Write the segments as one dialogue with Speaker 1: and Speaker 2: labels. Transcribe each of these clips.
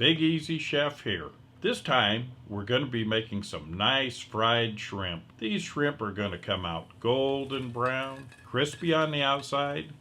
Speaker 1: Big Easy Chef here. This time, we're going to be making some nice fried shrimp. These shrimp are going to come out golden brown, crispy on the outside,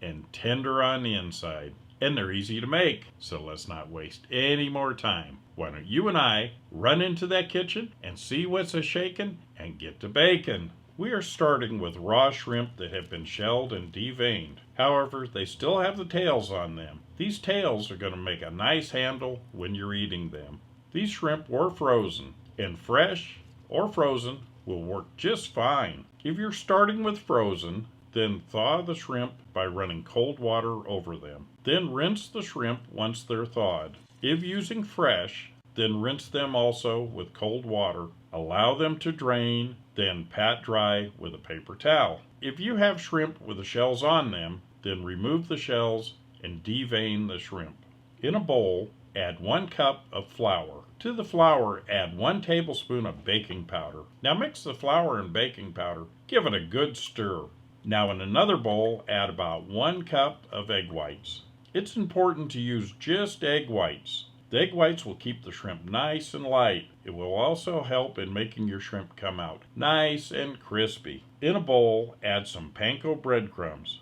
Speaker 1: and tender on the inside. And they're easy to make, so let's not waste any more time. Why don't you and I run into that kitchen and see what's a-shaking and get to baking. We are starting with raw shrimp that have been shelled and deveined. However, they still have the tails on them. These tails are going to make a nice handle when you're eating them. These shrimp were frozen, and fresh or frozen will work just fine. If you're starting with frozen, then thaw the shrimp by running cold water over them. Then rinse the shrimp once they're thawed. If using fresh, then rinse them also with cold water. Allow them to drain, then pat dry with a paper towel. If you have shrimp with the shells on them, then remove the shells and devein the shrimp. In a bowl, add 1 cup of flour. To the flour, add 1 tablespoon of baking powder. Now mix the flour and baking powder. Give it a good stir. Now in another bowl, add about 1 cup of egg whites. It's important to use just egg whites. The egg whites will keep the shrimp nice and light. It will also help in making your shrimp come out nice and crispy. In a bowl, add some Panko breadcrumbs.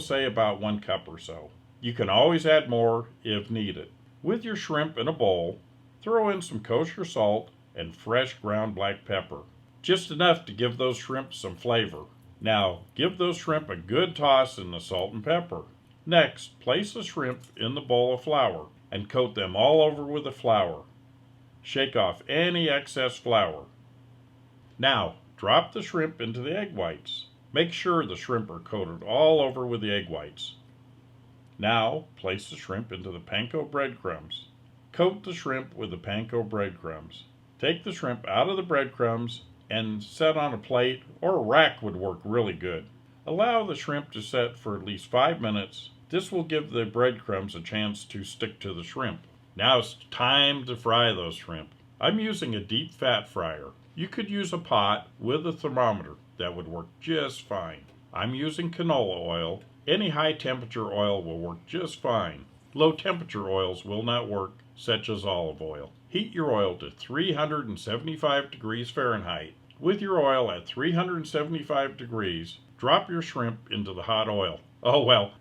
Speaker 1: Say about 1 cup or so. You can always add more if needed. With your shrimp in a bowl, throw in some kosher salt and fresh ground black pepper. Just enough to give those shrimp some flavor. Now, give those shrimp a good toss in the salt and pepper. Next, place the shrimp in the bowl of flour and coat them all over with the flour. Shake off any excess flour. Now, drop the shrimp into the egg whites. Make sure the shrimp are coated all over with the egg whites. Now, place the shrimp into the Panko breadcrumbs. Coat the shrimp with the Panko breadcrumbs. Take the shrimp out of the breadcrumbs and set on a plate, or a rack would work really good. Allow the shrimp to set for at least 5 minutes. This will give the breadcrumbs a chance to stick to the shrimp. Now it's time to fry those shrimp. I'm using a deep fat fryer. You could use a pot with a thermometer. That would work just fine. I'm using canola oil. Any high temperature oil will work just fine. Low temperature oils will not work, such as olive oil. Heat your oil to 375 degrees Fahrenheit. With your oil at 375 degrees, drop your shrimp into the hot oil.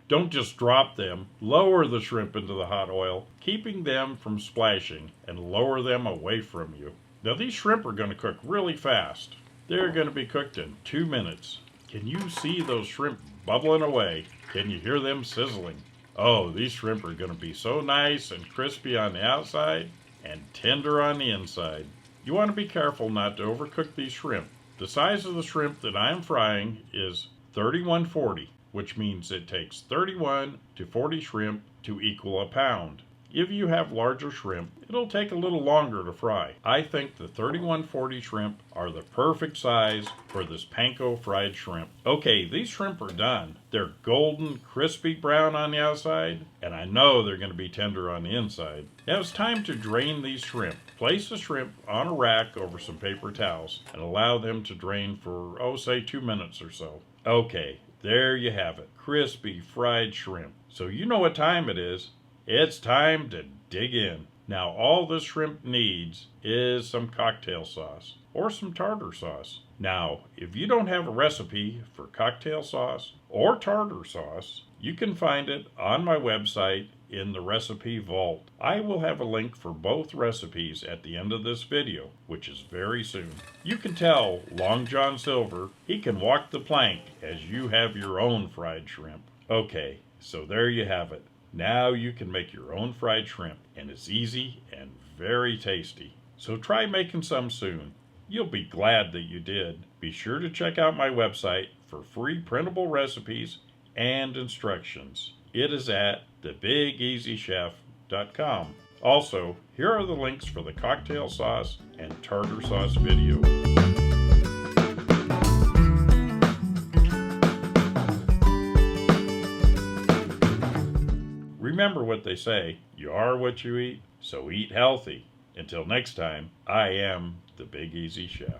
Speaker 1: Don't just drop them. Lower the shrimp into the hot oil, keeping them from splashing, and lower them away from you. Now these shrimp are going to cook really fast. They're going to be cooked in 2 minutes. Can you see those shrimp bubbling away? Can you hear them sizzling? These shrimp are going to be so nice and crispy on the outside and tender on the inside. You want to be careful not to overcook these shrimp. The size of the shrimp that I'm frying is 3140, which means it takes 31 to 40 shrimp to equal a pound. If you have larger shrimp, it'll take a little longer to fry. I think the 3140 shrimp are the perfect size for this Panko fried shrimp. Okay, these shrimp are done. They're golden, crispy brown on the outside, and I know they're going to be tender on the inside. Now it's time to drain these shrimp. Place the shrimp on a rack over some paper towels and allow them to drain for, say 2 minutes or so. Okay, there you have it. Crispy fried shrimp. So you know what time it is. It's time to dig in. Now all this shrimp needs is some cocktail sauce or some tartar sauce. Now, if you don't have a recipe for cocktail sauce or tartar sauce, you can find it on my website in the recipe vault. I will have a link for both recipes at the end of this video, which is very soon. You can tell Long John Silver he can walk the plank as you have your own fried shrimp. Okay, so there you have it. Now you can make your own fried shrimp, and it's easy and very tasty. So try making some soon. You'll be glad that you did. Be sure to check out my website for free printable recipes and instructions. It is at thebigeasychef.com. Also, here are the links for the cocktail sauce and tartar sauce video. Remember what they say, you are what you eat, so eat healthy. Until next time, I am the Big Easy Chef.